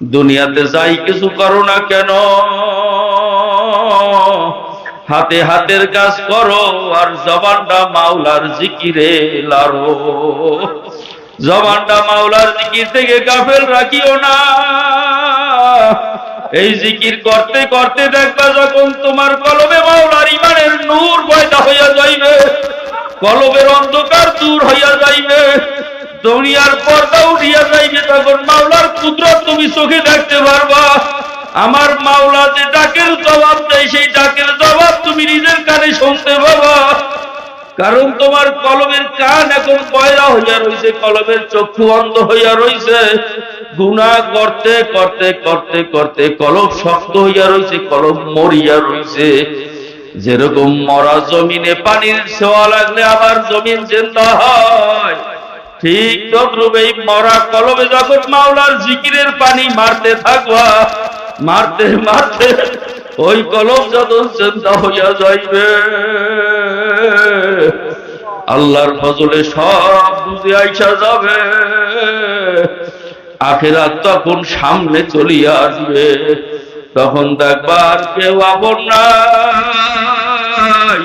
দুনিয়াতে যাই কিছু করো না কেন, হাতে হাতের কাজ করো আর জবানটা মাওলার জিকিরে লাড়ো। জবানটা মাওলার জিকির থেকে গাফেল রাখিও না। এই জিকির করতে করতে দেখবা যখন তোমার কলবে মাওলার ইমানের নূর পয়দা হইয়া যাইবে, কলবের অন্ধকার দূর হইয়া যাইবে, দুনিয়ার পর্দা উঠিয়া যাইবে, তখন মাওলার কুদরত তুমি চোখে দেখতে পারবা। আমার মাওলা যে ডাকের জবাব দেয় সেই ডাকের জবাব তুমি নিজের কানে শুনতে পাবা। কারণ তোমার কলমের কান এখন পয়রা হইয়া রইছে, কলমের চক্ষু অন্ধ হইয়া রইছে। গুনাহ করতে করতে করতে করতে কলম শক্ত হইয়া রইছে, কলম মরিয়া রইছে। যেরকম মরা জমিনে পানির ছোঁয়া লাগলে আবার জমিন জিন্দা হয়, ঠিক তদ্রূপ এই মরা কলমে যখন মাওলার জিকিরের পানি মারতে থাকবা, মারতে মারতে ওই কলম যত জিন্দা হইয়া যাইবে, আল্লাহর ফজলে সব বুঝে আইসা যাবে। আখিরাত তখন সামনে চলিয়া আসবে, তখন দেখবার কেউ আপন নাই।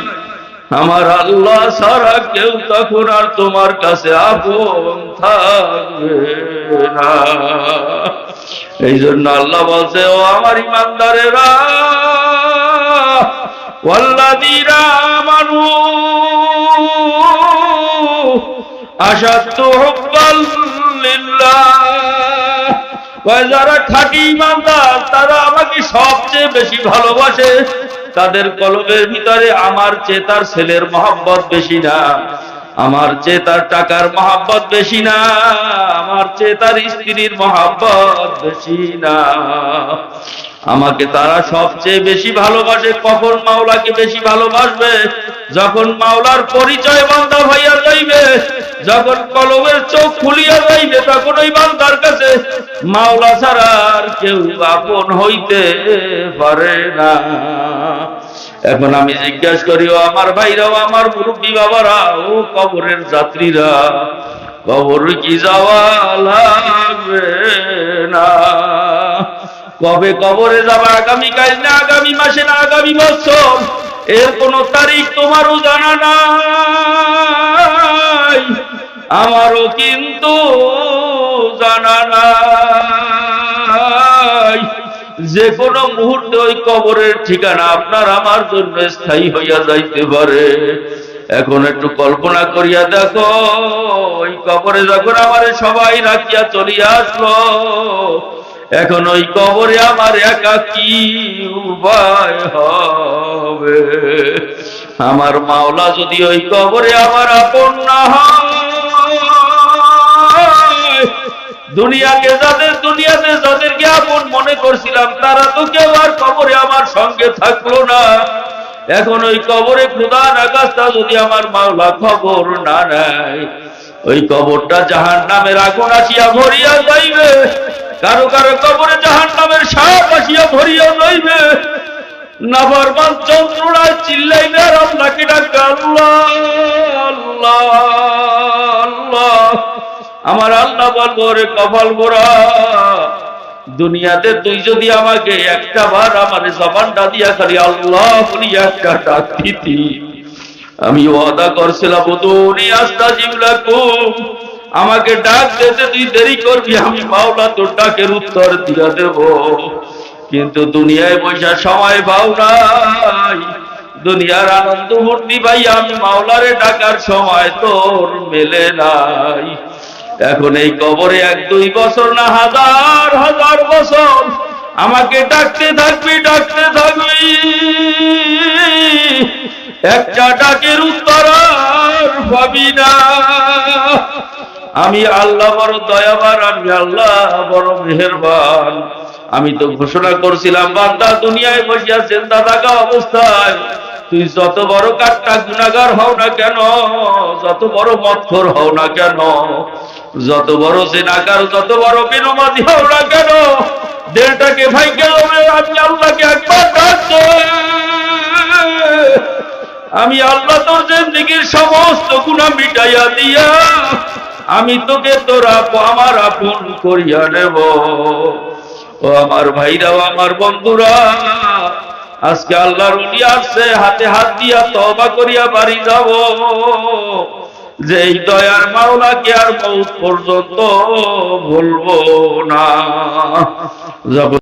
আমার আল্লাহ ছাড়া কেউ তখন আর তোমার কাছে আপন থাকবে না। এই জন্য আল্লাহ বলছে, ও আমার ইমানদারেরা, ওয়াল্লাযীনা আমানু আশাদ্দু হুব্বাল লিল্লাহ, যারা খাঁটি ইমানদার তারা আমাকে সবচেয়ে বেশি ভালোবাসে। তাদের কলবের ভিতরে আমার চেয়ে তার ছেলের মহব্বত বেশি না, আমার চেয়ে তার টাকার মহব্বত বেশি না, আমার চেয়ে তার স্ত্রীর মহব্বত বেশি না। আমাকে তারা সবচেয়ে বেশি ভালোবাসে। কখন মাওলাকে বেশি ভালোবাসবে? যখন মাওলার পরিচয় বান্দা হইয়া যাইবে, যখন কলবের চোখ খুলিয়া যাইবে, তখন ওই বান্দার কাছে মাওলা ছাড়া আর কেউ আপন হইতে পারে না। এখন আমি জিজ্ঞাসা করি, ও আমার ভাইরাও, আমার মুরব্বী বাবারা, ও কবরের যাত্রীরা, কবর কি যাওয়া লাগবে না? কবে কবরে যাবা? আগামীকাল না, আগামী মাসে না, আগামী বছর? এর কোন তারিখ তোমারও জানা নাই, আমারও কিন্তু জানা নাই। যে কোনো মুহূর্তে ওই কবরের ঠিকানা আপনার আমার জন্য স্থায়ী হইয়া যাইতে পারে। এখন একটু কল্পনা করিয়া দেখো, ওই কবরে যখন আমার সবাই রাখিয়া চলিয়া আসলো, এখন ওই কবরে আমার একা কি উপায় হবে? আমার মাওলা যদি ওই কবরে আমার আপন না হয়, দুনিয়াতে যাদেরকে আপন মনে করছিলাম তারা তো কেউ আর কবরে আমার সঙ্গে থাকলো না। এখন ওই কবরে খোদা নাগাস্তা যদি আমার মাওলা খবর না নেয়, ওই কবরটা জাহান্নামের আগুন আসিয়া ভরিয়া যাইবে। কারো কারো কবরে জাহান্নামের সাপ আসিয়া ভরিয়া যাইবে। নাফরমান যন্ত্রণায় চিল্লাইবে আর আল্লাহকে ডাকবে, আল্লাহ আল্লাহ আল্লাহ। আমার আল্লাহ বলবো, রে কপাল গোরা, দুনিয়াতে তুই যদি আমাকে একটা বার আমার জবানটা দিয়া খালি আল্লাহ বলি একটা ডাক দিতি, আমি ওয়াদা করছিলাম, উদুনি আস্তাজিব লাকুম, আমাকে ডাক দিতে তুই দেরি করবি, আমি মাওলা তোর ডাকের উত্তর দিয়া দেব। কিন্তু দুনিয়ায় বসে সময় পাও নাই, দুনিয়ার আনন্দ মূর্তি ভাই আমি মাওলারে ডাকার সময় তোর মেলে নাই। এখন এই কবরে 1-2 বছর না, হাজার হাজার বছর আমাকে ডাকতে থাকবি, ডাকতে থাকবি, একটা ডাকের উত্তর আর পাবি না। আমি আল্লাহ বড় দয়াবান, আমি আল্লাহ বড় মেহেরবান। আমি তো ঘোষণা করছিলাম, বান্দা দুনিয়ায় বসিয়া চিন্তা থাকা অবস্থায় তুই যত বড় কাট্টা গুনাহগার হও না কেন, যত বড় মদখোর হও না কেন, যত বড় জিনাকার, যত বড় বেনামাজি হও না কেন, দেহটাকে ভাইকে আমি আল্লাহকে একবার ডাক দে। আমি আল্লাহ তোর জিন্দেগীর সমস্ত গুনাহ মিটাইয়া দিয়া আমি তোকে তোরা আমার আপন করিয়া নেব। ও আমার ভাইরাও, আমার বন্ধুরা, আজকে আল্লাহর ওলি আসছে, হাতে হাত দিয়া তওবা করিয়া বাড়ি যাব। যে এই দয়ার মাওলাকে আর মৌত পর্যন্ত ভুলবো না।